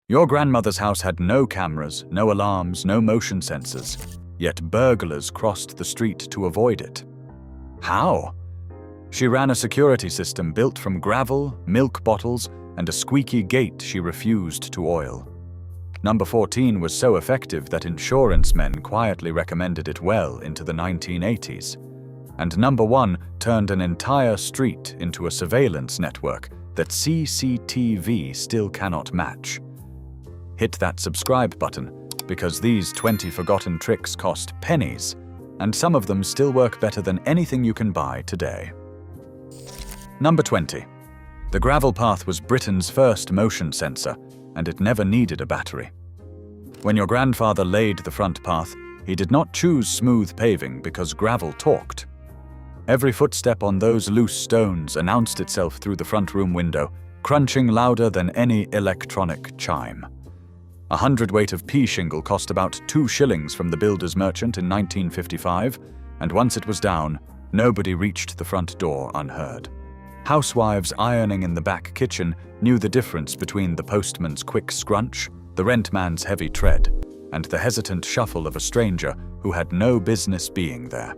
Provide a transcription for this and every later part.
Your grandmother's house had no cameras, no alarms, no motion sensors, yet burglars crossed the street to avoid it. How? She ran a security system built from gravel, milk bottles, and a squeaky gate she refused to oil. Number 14 was so effective that insurance men quietly recommended it well into the 1980s. And number 1 turned an entire street into a surveillance network that CCTV still cannot match. Hit that subscribe button, because these 20 forgotten tricks cost pennies, and some of them still work better than anything you can buy today. Number 20. The gravel path was Britain's first motion sensor, and it never needed a battery. When your grandfather laid the front path, he did not choose smooth paving because gravel talked. Every footstep on those loose stones announced itself through the front room window, crunching louder than any electronic chime. A hundredweight of pea shingle cost about 2 shillings from the builder's merchant in 1955, and once it was down, nobody reached the front door unheard. Housewives ironing in the back kitchen knew the difference between the postman's quick scrunch, the rent man's heavy tread, and the hesitant shuffle of a stranger who had no business being there.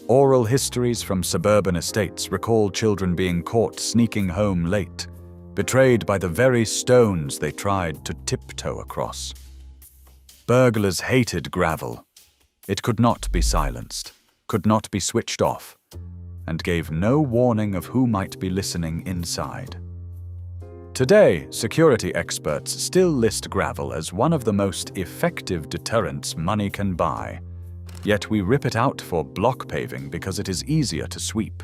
Oral histories from suburban estates recall children being caught sneaking home late, betrayed by the very stones they tried to tiptoe across. Burglars hated gravel. It could not be silenced, could not be switched off, and gave no warning of who might be listening inside. Today, security experts still list gravel as one of the most effective deterrents money can buy, yet we rip it out for block paving because it is easier to sweep.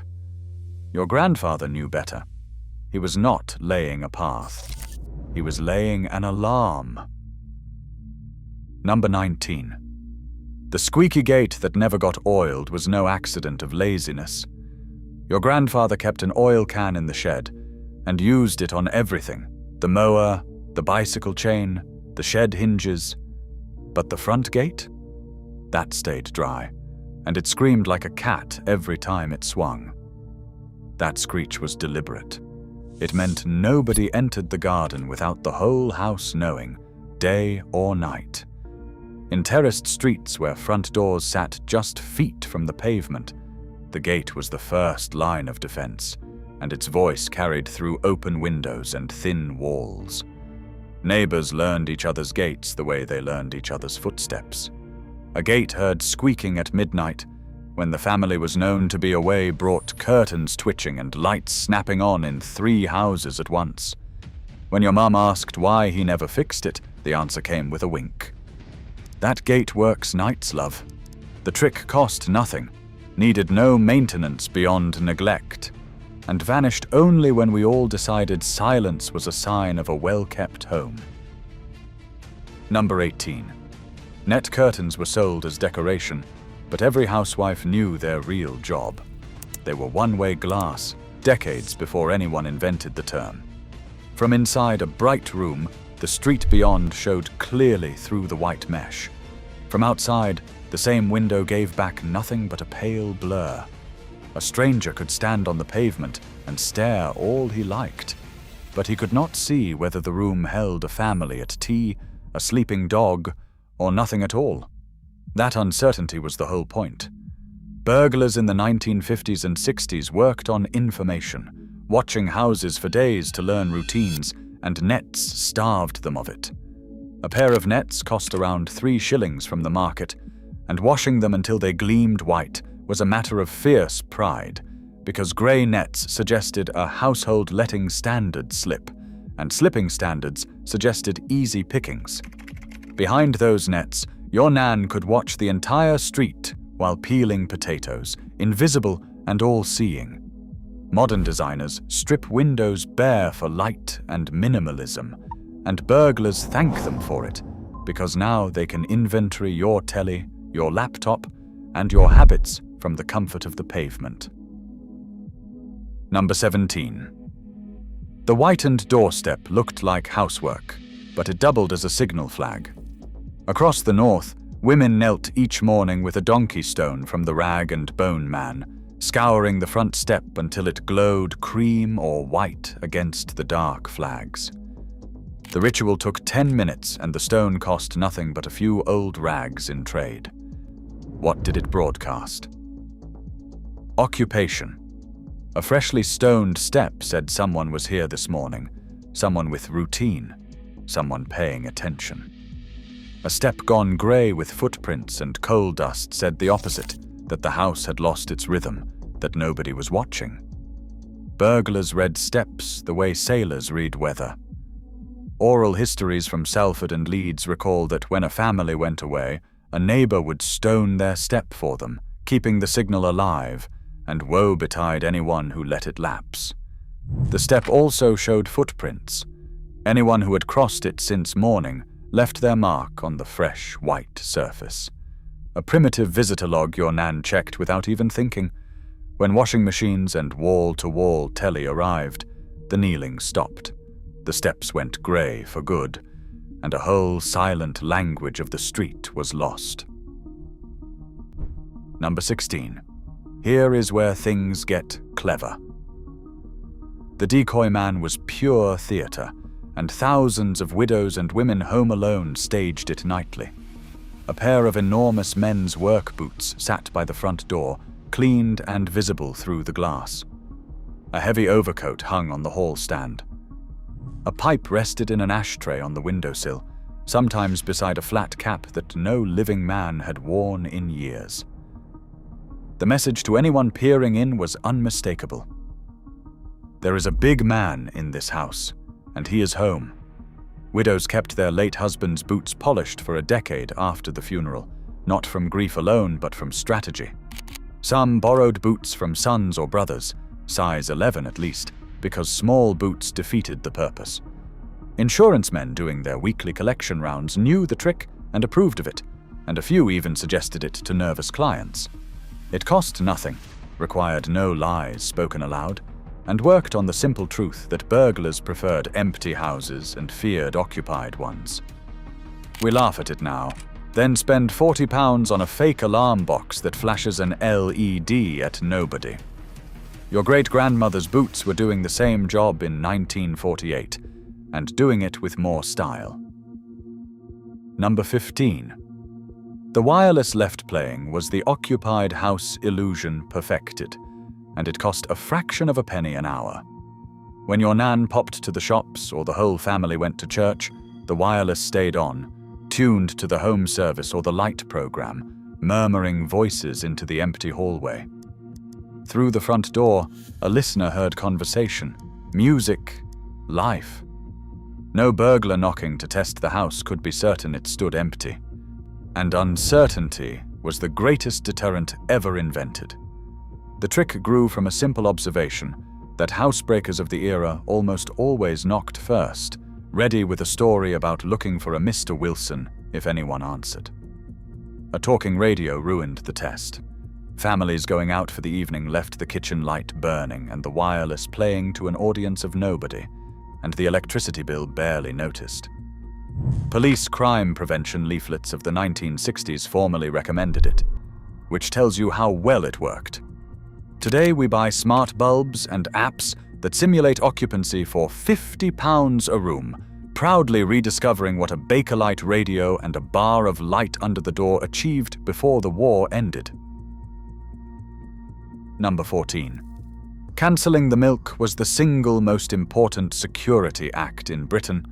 Your grandfather knew better. He was not laying a path. He was laying an alarm. Number 19. The squeaky gate that never got oiled was no accident of laziness. Your grandfather kept an oil can in the shed and used it on everything: the mower, the bicycle chain, the shed hinges. But the front gate? That stayed dry, and it screamed like a cat every time it swung. That screech was deliberate. It meant nobody entered the garden without the whole house knowing, day or night. In terraced streets where front doors sat just feet from the pavement, the gate was the first line of defense, and its voice carried through open windows and thin walls. Neighbors learned each other's gates the way they learned each other's footsteps. A gate heard squeaking at midnight, when the family was known to be away, brought curtains twitching and lights snapping on in 3 houses at once. When your mum asked why he never fixed it, the answer came with a wink. That gate works nights, love. The trick cost nothing, needed no maintenance beyond neglect, and vanished only when we all decided silence was a sign of a well-kept home. Number 18. Net curtains were sold as decoration, but every housewife knew their real job. They were one-way glass, decades before anyone invented the term. From inside a bright room, the street beyond showed clearly through the white mesh. From outside, the same window gave back nothing but a pale blur. A stranger could stand on the pavement and stare all he liked, but he could not see whether the room held a family at tea, a sleeping dog, or nothing at all. That uncertainty was the whole point. Burglars in the 1950s and 60s worked on information, watching houses for days to learn routines, and nets starved them of it. A pair of nets cost around 3 shillings from the market, and washing them until they gleamed white was a matter of fierce pride, because grey nets suggested a household letting standard slip, and slipping standards suggested easy pickings. Behind those nets, your nan could watch the entire street while peeling potatoes, invisible and all-seeing. Modern designers strip windows bare for light and minimalism, and burglars thank them for it, because now they can inventory your telly, your laptop, and your habits from the comfort of the pavement. Number 17. The whitened doorstep looked like housework, but it doubled as a signal flag. Across the north, women knelt each morning with a donkey stone from the rag and bone man, scouring the front step until it glowed cream or white against the dark flags. The ritual took 10 minutes, and the stone cost nothing but a few old rags in trade. What did it broadcast? Occupation. A freshly stoned step said someone was here this morning, someone with routine, someone paying attention. A step gone grey with footprints and coal dust said the opposite, that the house had lost its rhythm, that nobody was watching. Burglars read steps the way sailors read weather. Oral histories from Salford and Leeds recall that when a family went away, a neighbour would stone their step for them, keeping the signal alive, and woe betide anyone who let it lapse. The step also showed footprints. Anyone who had crossed it since morning left their mark on the fresh, white surface. A primitive visitor log your nan checked without even thinking. When washing machines and wall-to-wall telly arrived, the kneeling stopped. The steps went grey for good, and a whole silent language of the street was lost. Number 16. Here is where things get clever. The Decoy Man was pure theatre, and thousands of widows and women home alone staged it nightly. A pair of enormous men's work boots sat by the front door, cleaned and visible through the glass. A heavy overcoat hung on the hall stand. A pipe rested in an ashtray on the windowsill, sometimes beside a flat cap that no living man had worn in years. The message to anyone peering in was unmistakable. There is a big man in this house, and he is home. Widows kept their late husband's boots polished for a decade after the funeral, not from grief alone, but from strategy. Some borrowed boots from sons or brothers, size 11 at least, because small boots defeated the purpose. Insurance men doing their weekly collection rounds knew the trick and approved of it, and a few even suggested it to nervous clients. It cost nothing, required no lies spoken aloud, and worked on the simple truth that burglars preferred empty houses and feared occupied ones. We laugh at it now, then spend £40 on a fake alarm box that flashes an LED at nobody. Your great-grandmother's boots were doing the same job in 1948, and doing it with more style. Number 15. The wireless left playing was the occupied house illusion perfected, and it cost a fraction of a penny an hour. When your nan popped to the shops or the whole family went to church, the wireless stayed on, tuned to the home service or the light program, murmuring voices into the empty hallway. Through the front door, a listener heard conversation, music, life. No burglar knocking to test the house could be certain it stood empty. And uncertainty was the greatest deterrent ever invented. The trick grew from a simple observation that housebreakers of the era almost always knocked first, ready with a story about looking for a Mr. Wilson if anyone answered. A talking radio ruined the test. Families going out for the evening left the kitchen light burning and the wireless playing to an audience of nobody, and the electricity bill barely noticed. Police crime prevention leaflets of the 1960s formally recommended it, which tells you how well it worked. Today we buy smart bulbs and apps that simulate occupancy for £50 a room, proudly rediscovering what a Bakelite radio and a bar of light under the door achieved before the war ended. Number 14. Cancelling the milk was the single most important security act in Britain,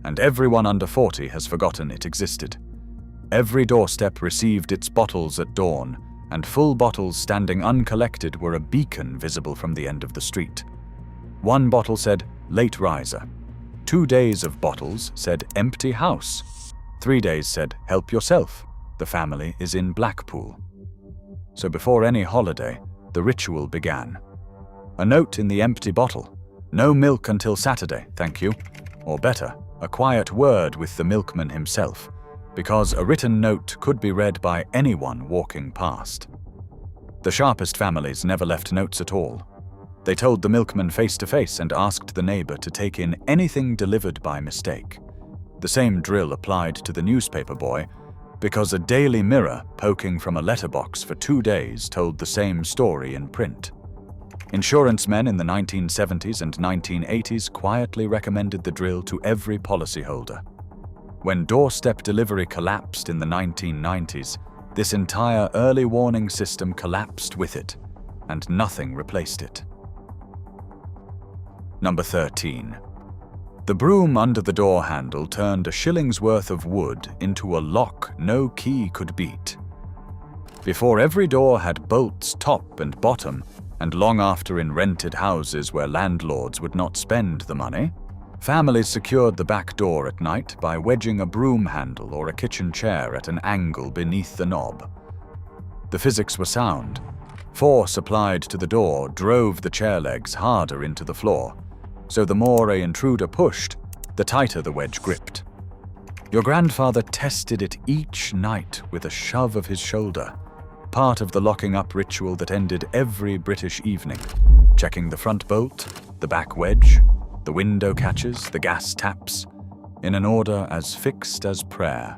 and everyone under 40 has forgotten it existed. Every doorstep received its bottles at dawn, and full bottles standing uncollected were a beacon visible from the end of the street. One bottle said, "Late riser." 2 days of bottles said, "Empty house." 3 days said, "Help yourself. The family is in Blackpool." So before any holiday, the ritual began. A note in the empty bottle. No milk until Saturday, thank you. Or better, a quiet word with the milkman himself, because a written note could be read by anyone walking past. The sharpest families never left notes at all. They told the milkman face to face and asked the neighbor to take in anything delivered by mistake. The same drill applied to the newspaper boy, because a Daily Mirror poking from a letterbox for 2 days told the same story in print. Insurance men in the 1970s and 1980s quietly recommended the drill to every policyholder. When doorstep delivery collapsed in the 1990s, this entire early warning system collapsed with it, and nothing replaced it. Number 13. The broom under the door handle turned a shilling's worth of wood into a lock no key could beat. Before every door had bolts top and bottom, and long after in rented houses where landlords would not spend the money, families secured the back door at night by wedging a broom handle or a kitchen chair at an angle beneath the knob. The physics were sound. Force applied to the door drove the chair legs harder into the floor, so the more an intruder pushed, the tighter the wedge gripped. Your grandfather tested it each night with a shove of his shoulder, part of the locking up ritual that ended every British evening, checking the front bolt, the back wedge, the window catches, the gas taps, in an order as fixed as prayer.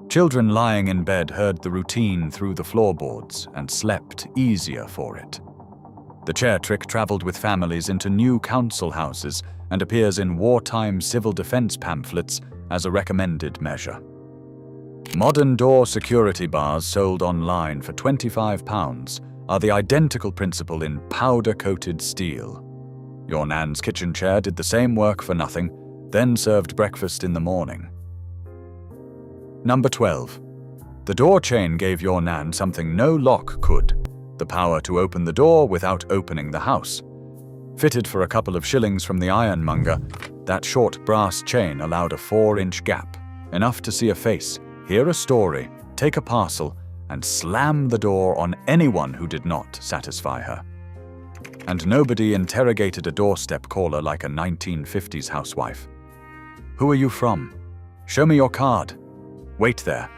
Children lying in bed heard the routine through the floorboards and slept easier for it. The chair trick traveled with families into new council houses and appears in wartime civil defense pamphlets as a recommended measure. Modern door security bars sold online for £25 are the identical principle in powder-coated steel. Your nan's kitchen chair did the same work for nothing, then served breakfast in the morning. Number 12. The door chain gave your nan something no lock could: the power to open the door without opening the house. Fitted for a couple of shillings from the ironmonger, that short brass chain allowed a 4-inch gap, enough to see a face, hear a story, take a parcel, and slam the door on anyone who did not satisfy her. And nobody interrogated a doorstep caller like a 1950s housewife. Who are you from? Show me your card. Wait there.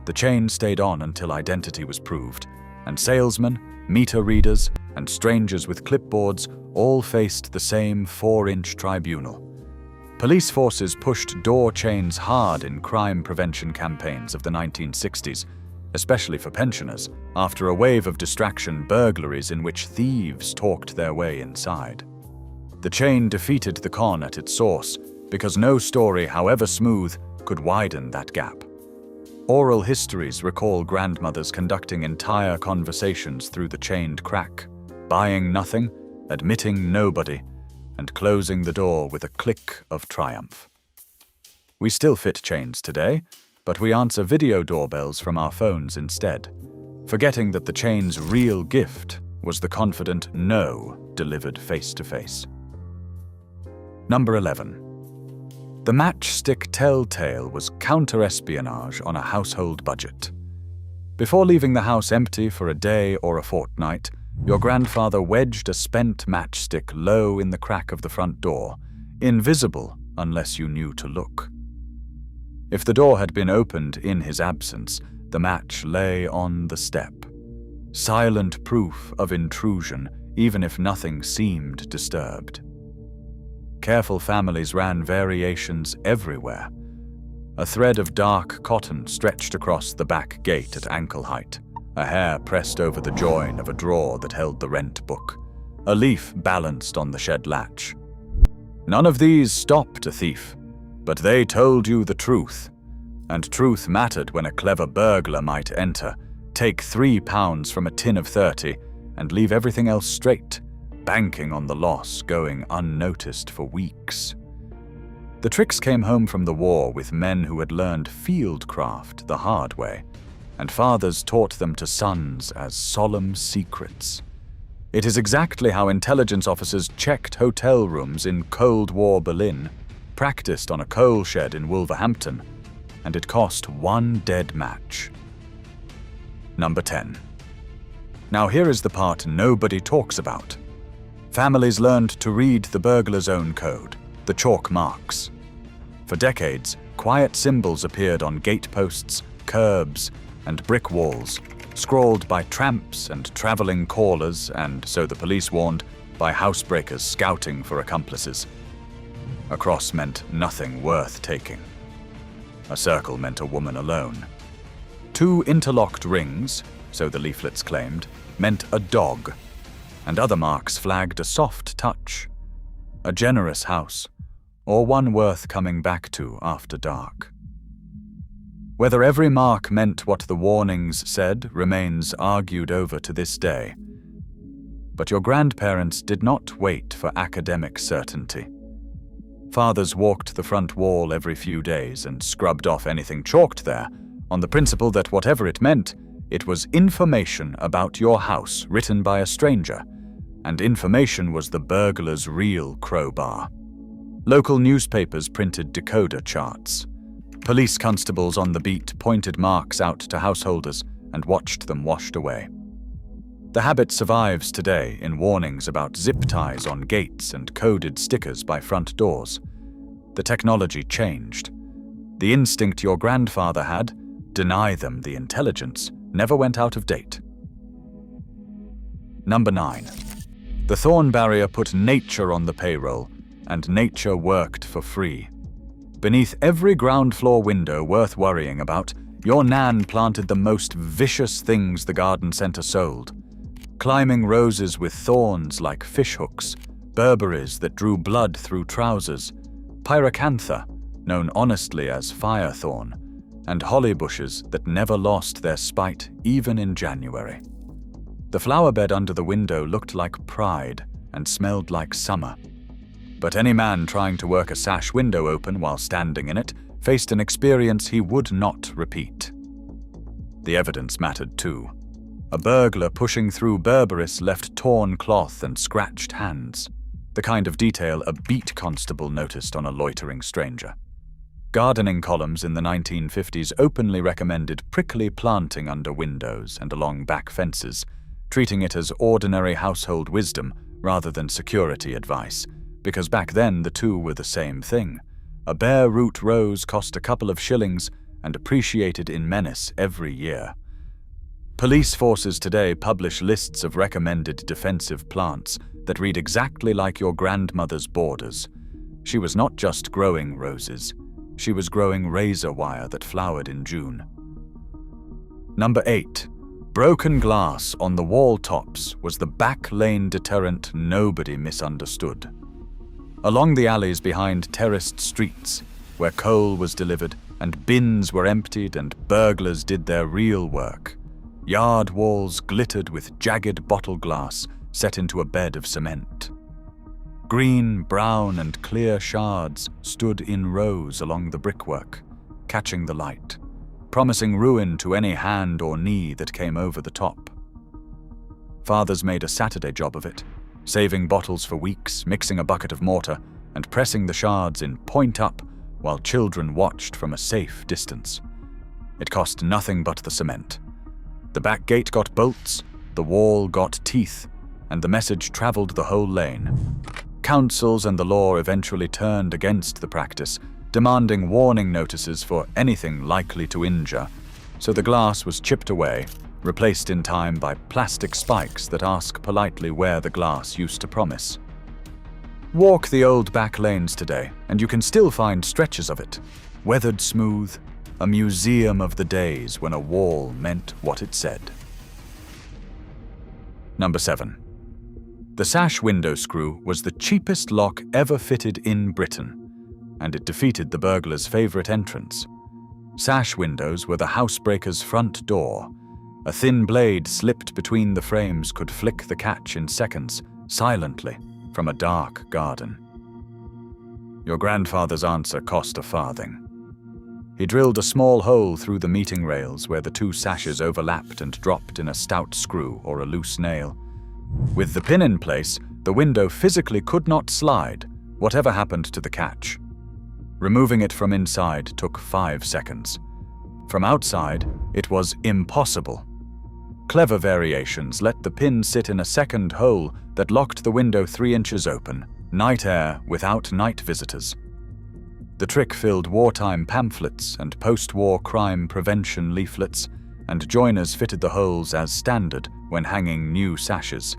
The chain stayed on until identity was proved, and salesmen, meter readers, and strangers with clipboards all faced the same 4-inch tribunal. Police forces pushed door chains hard in crime prevention campaigns of the 1960s, especially for pensioners, after a wave of distraction burglaries in which thieves talked their way inside. The chain defeated the con at its source, because no story, however smooth, could widen that gap. Oral histories recall grandmothers conducting entire conversations through the chained crack, buying nothing, admitting nobody, and closing the door with a click of triumph. We still fit chains today, but we answer video doorbells from our phones instead, forgetting that the chain's real gift was the confident no delivered face-to-face. Number 11. The Matchstick telltale was counter-espionage on a household budget. Before leaving the house empty for a day or a fortnight, your grandfather wedged a spent matchstick low in the crack of the front door, invisible unless you knew to look. If the door had been opened in his absence, the match lay on the step. Silent proof of intrusion, even if nothing seemed disturbed. Careful families ran variations everywhere. A thread of dark cotton stretched across the back gate at ankle height, a hair pressed over the join of a drawer that held the rent book, a leaf balanced on the shed latch. None of these stopped a thief, but they told you the truth, and truth mattered when a clever burglar might enter, take £3 from a tin of 30, and leave everything else straight, banking on the loss going unnoticed for weeks. The tricks came home from the war with men who had learned fieldcraft the hard way, and fathers taught them to sons as solemn secrets. It is exactly how intelligence officers checked hotel rooms in Cold War Berlin, practiced on a coal shed in Wolverhampton, and it cost one dead match. Number 10. Now here is the part nobody talks about. Families learned to read the burglar's own code, the chalk marks. For decades, quiet symbols appeared on gateposts, curbs, and brick walls, scrawled by tramps and traveling callers and, so the police warned, by housebreakers scouting for accomplices. A cross meant nothing worth taking. A circle meant a woman alone. 2 interlocked rings, so the leaflets claimed, meant a dog, and other marks flagged a soft touch, a generous house, or one worth coming back to after dark. Whether every mark meant what the warnings said remains argued over to this day. But your grandparents did not wait for academic certainty. Fathers walked the front wall every few days and scrubbed off anything chalked there, on the principle that whatever it meant, it was information about your house written by a stranger, and information was the burglar's real crowbar. Local newspapers printed decoder charts. Police constables on the beat pointed marks out to householders and watched them washed away. The habit survives today in warnings about zip ties on gates and coded stickers by front doors. The technology changed. The instinct your grandfather had, deny them the intelligence, never went out of date. Number 9. The thorn barrier put nature on the payroll, and nature worked for free. Beneath every ground floor window worth worrying about, your nan planted the most vicious things the garden centre sold. Climbing roses with thorns like fishhooks, berberis that drew blood through trousers, pyracantha, known honestly as fire thorn, and holly bushes that never lost their spite even in January. The flower bed under the window looked like pride and smelled like summer. But any man trying to work a sash window open while standing in it faced an experience he would not repeat. The evidence mattered too. A burglar pushing through berberis left torn cloth and scratched hands, the kind of detail a beat constable noticed on a loitering stranger. Gardening columns in the 1950s openly recommended prickly planting under windows and along back fences, treating it as ordinary household wisdom rather than security advice, because back then the two were the same thing. A bare root rose cost a couple of shillings and appreciated in menace every year. Police forces today publish lists of recommended defensive plants that read exactly like your grandmother's borders. She was not just growing roses, she was growing razor wire that flowered in June. Number 8. Broken glass on the wall tops was the back lane deterrent nobody misunderstood. Along the alleys behind terraced streets, where coal was delivered and bins were emptied and burglars did their real work, yard walls glittered with jagged bottle glass set into a bed of cement. Green, brown, and clear shards stood in rows along the brickwork, catching the light, promising ruin to any hand or knee that came over the top. Fathers made a Saturday job of it, saving bottles for weeks, mixing a bucket of mortar, and pressing the shards in point up while children watched from a safe distance. It cost nothing but the cement. The back gate got bolts, the wall got teeth, and the message traveled the whole lane. Councils and the law eventually turned against the practice, demanding warning notices for anything likely to injure, so the glass was chipped away, replaced in time by plastic spikes that ask politely where the glass used to promise. Walk the old back lanes today, and you can still find stretches of it, weathered smooth, a museum of the days when a wall meant what it said. Number 7. The sash window screw was the cheapest lock ever fitted in Britain, and it defeated the burglar's favorite entrance. Sash windows were the housebreaker's front door. A thin blade slipped between the frames could flick the catch in seconds, silently, from a dark garden. Your grandfather's answer cost a farthing. He drilled a small hole through the meeting rails where the two sashes overlapped and dropped in a stout screw or a loose nail. With the pin in place, the window physically could not slide, whatever happened to the catch. Removing it from inside took 5 seconds. From outside, it was impossible. Clever variations let the pin sit in a second hole that locked the window 3 inches open, night air without night visitors. The trick filled wartime pamphlets and post-war crime prevention leaflets, and joiners fitted the holes as standard when hanging new sashes.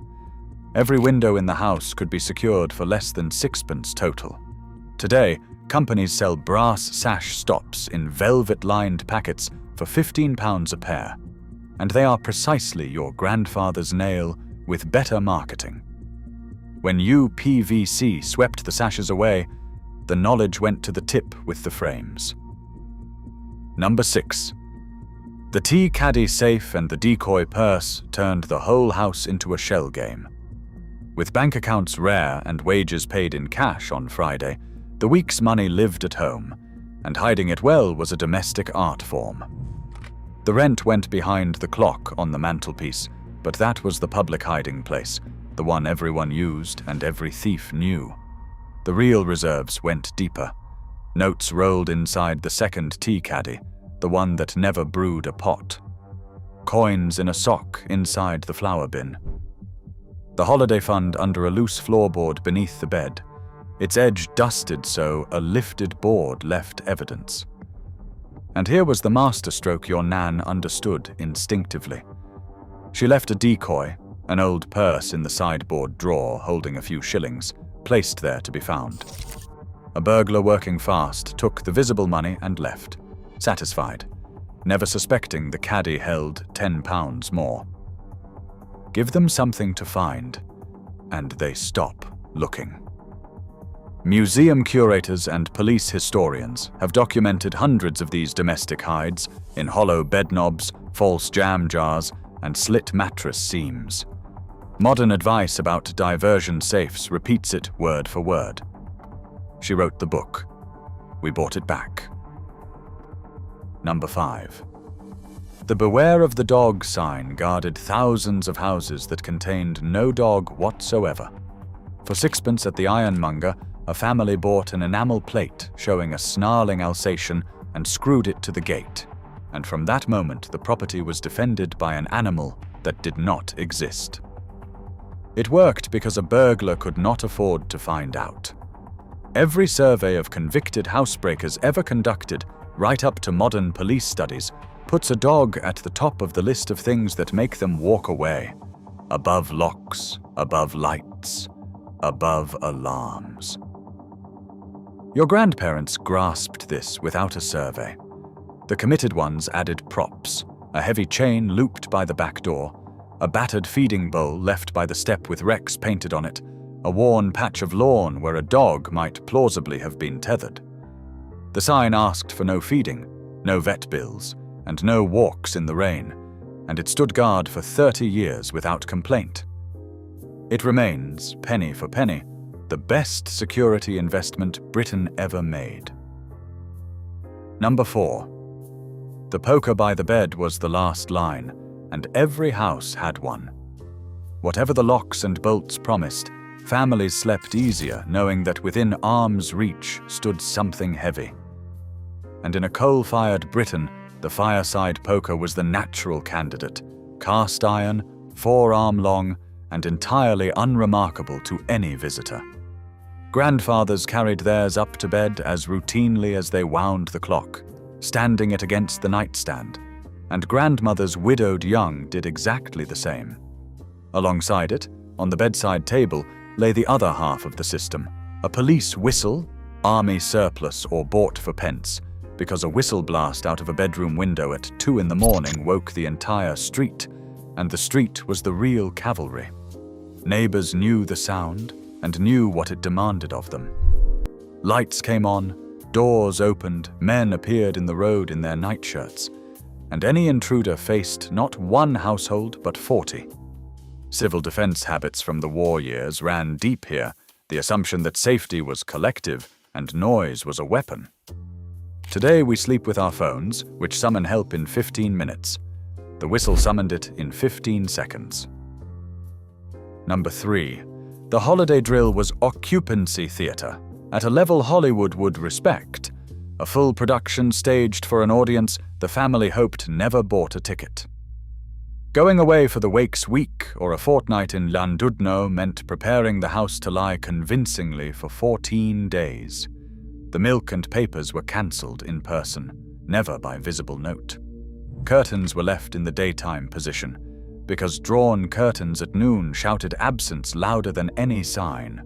Every window in the house could be secured for less than 6pence total. Today, companies sell brass sash stops in velvet-lined packets for £15 a pair, and they are precisely your grandfather's nail with better marketing. When UPVC swept the sashes away, the knowledge went to the tip with the frames. Number 6. The tea caddy safe and the decoy purse turned the whole house into a shell game. With bank accounts rare and wages paid in cash on Friday, the week's money lived at home, and hiding it well was a domestic art form. The rent went behind the clock on the mantelpiece, but that was the public hiding place, the one everyone used and every thief knew. The real reserves went deeper. Notes rolled inside the second tea caddy, the one that never brewed a pot. Coins in a sock inside the flour bin. The holiday fund under a loose floorboard beneath the bed, its edge dusted so a lifted board left evidence. And here was the masterstroke your Nan understood instinctively. She left a decoy, an old purse in the sideboard drawer holding a few shillings, placed there to be found. A burglar working fast took the visible money and left, satisfied, never suspecting the caddy held £10 more. Give them something to find, and they stop looking. Museum curators and police historians have documented hundreds of these domestic hides in hollow bed knobs, false jam jars, and slit mattress seams. Modern advice about diversion safes repeats it word for word. She wrote the book. We bought it back. Number 5. The Beware of the Dog sign guarded thousands of houses that contained no dog whatsoever. For sixpence at the ironmonger, a family bought an enamel plate showing a snarling Alsatian and screwed it to the gate, and from that moment the property was defended by an animal that did not exist. It worked because a burglar could not afford to find out. Every survey of convicted housebreakers ever conducted, right up to modern police studies, puts a dog at the top of the list of things that make them walk away. Above locks, above lights, above alarms. Your grandparents grasped this without a survey. The committed ones added props, a heavy chain looped by the back door, a battered feeding bowl left by the step with Rex painted on it, a worn patch of lawn where a dog might plausibly have been tethered. The sign asked for no feeding, no vet bills, and no walks in the rain, and it stood guard for 30 years without complaint. It remains, penny for penny, the best security investment Britain ever made. Number 4. The poker by the bed was the last line, and every house had one. Whatever the locks and bolts promised, families slept easier knowing that within arm's reach stood something heavy. And in a coal-fired Britain, the fireside poker was the natural candidate, cast iron, forearm long, and entirely unremarkable to any visitor. Grandfathers carried theirs up to bed as routinely as they wound the clock, standing it against the nightstand, and grandmothers widowed young did exactly the same. Alongside it, on the bedside table, lay the other half of the system, a police whistle, army surplus or bought for pence, because a whistle blast out of a bedroom window at 2 in the morning woke the entire street, and the street was the real cavalry. Neighbors knew the sound and knew what it demanded of them. Lights came on, doors opened, men appeared in the road in their nightshirts, and any intruder faced not one household but 40. Civil defense habits from the war years ran deep here, the assumption that safety was collective and noise was a weapon. Today we sleep with our phones, which summon help in 15 minutes. The whistle summoned it in 15 seconds. Number 3. The holiday drill was occupancy theatre, at a level Hollywood would respect. A full production staged for an audience the family hoped never bought a ticket. Going away for the Wakes week or a fortnight in Llandudno meant preparing the house to lie convincingly for 14 days. The milk and papers were cancelled in person, never by visible note. Curtains were left in the daytime position, because drawn curtains at noon shouted absence louder than any sign.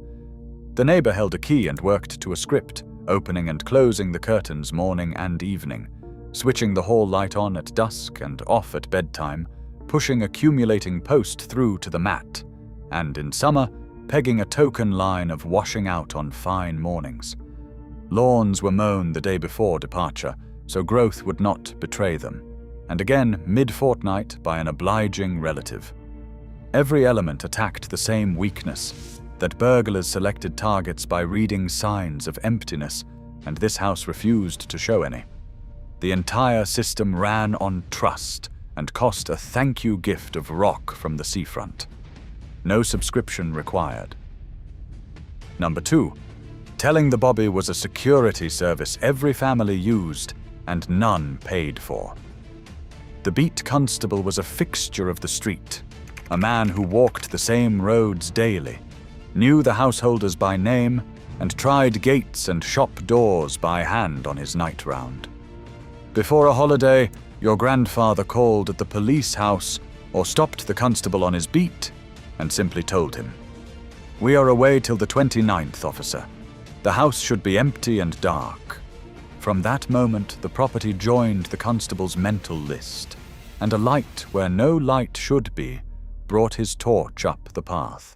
The neighbor held a key and worked to a script, opening and closing the curtains morning and evening, switching the hall light on at dusk and off at bedtime, pushing accumulating post through to the mat, and in summer, pegging a token line of washing out on fine mornings. Lawns were mown the day before departure, so growth would not betray them, and again mid-fortnight by an obliging relative. Every element attacked the same weakness, that burglars selected targets by reading signs of emptiness, and this house refused to show any. The entire system ran on trust and cost a thank you gift of rock from the seafront. No subscription required. Number 2. Telling the bobby was a security service every family used and none paid for. The beat constable was a fixture of the street, a man who walked the same roads daily, knew the householders by name, and tried gates and shop doors by hand on his night round. Before a holiday, your grandfather called at the police house or stopped the constable on his beat and simply told him, "We are away till the 29th, officer. The house should be empty and dark." From that moment, the property joined the constable's mental list, and a light where no light should be brought his torch up the path.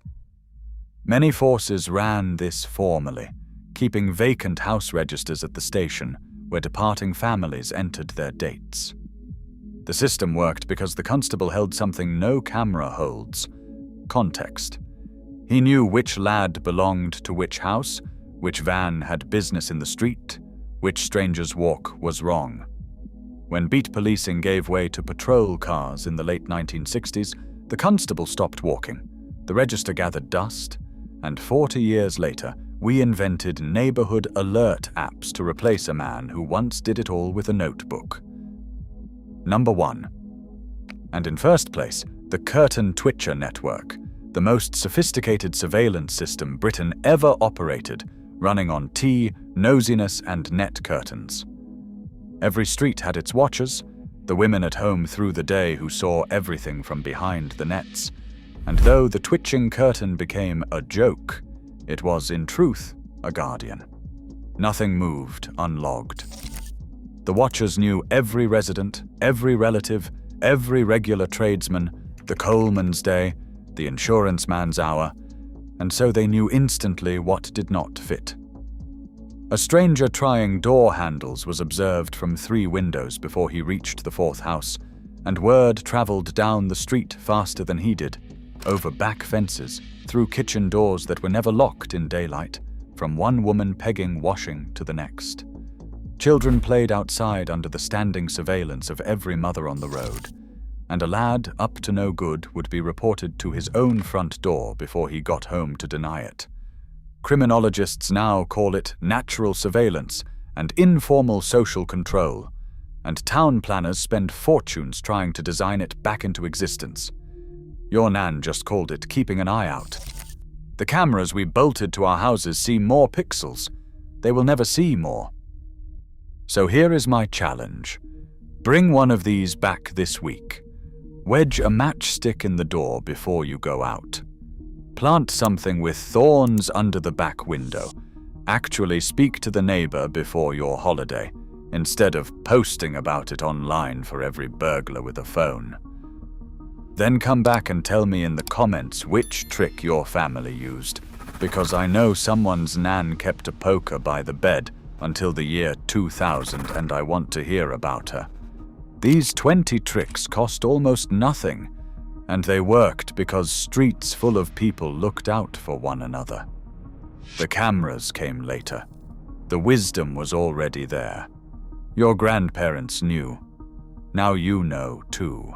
Many forces ran this formally, keeping vacant house registers at the station where departing families entered their dates. The system worked because the constable held something no camera holds: context. He knew which lad belonged to which house, which van had business in the street, which stranger's walk was wrong. When beat policing gave way to patrol cars in the late 1960s, the constable stopped walking, the register gathered dust, and 40 years later, we invented neighborhood alert apps to replace a man who once did it all with a notebook. Number 1. And in first place, the Curtain Twitcher Network, the most sophisticated surveillance system Britain ever operated, running on tea, nosiness, and net curtains. Every street had its watchers, the women at home through the day who saw everything from behind the nets, and though the twitching curtain became a joke, it was in truth a guardian. Nothing moved unlogged. The watchers knew every resident, every relative, every regular tradesman, the coalman's day, the insurance man's hour, and so they knew instantly what did not fit. A stranger trying door handles was observed from 3 windows before he reached the 4th house, and word traveled down the street faster than he did, over back fences, through kitchen doors that were never locked in daylight, from one woman pegging washing to the next. Children played outside under the standing surveillance of every mother on the road, and a lad up to no good would be reported to his own front door before he got home to deny it. Criminologists now call it natural surveillance and informal social control, and town planners spend fortunes trying to design it back into existence. Your nan just called it keeping an eye out. The cameras we bolted to our houses see more pixels. They will never see more. So here is my challenge. Bring one of these back this week. Wedge a matchstick in the door before you go out. Plant something with thorns under the back window. Actually speak to the neighbor before your holiday, instead of posting about it online for every burglar with a phone. Then come back and tell me in the comments which trick your family used, because I know someone's nan kept a poker by the bed until the year 2000 and I want to hear about her. These 20 tricks cost almost nothing, and they worked because streets full of people looked out for one another. The cameras came later. The wisdom was already there. Your grandparents knew. Now you know too.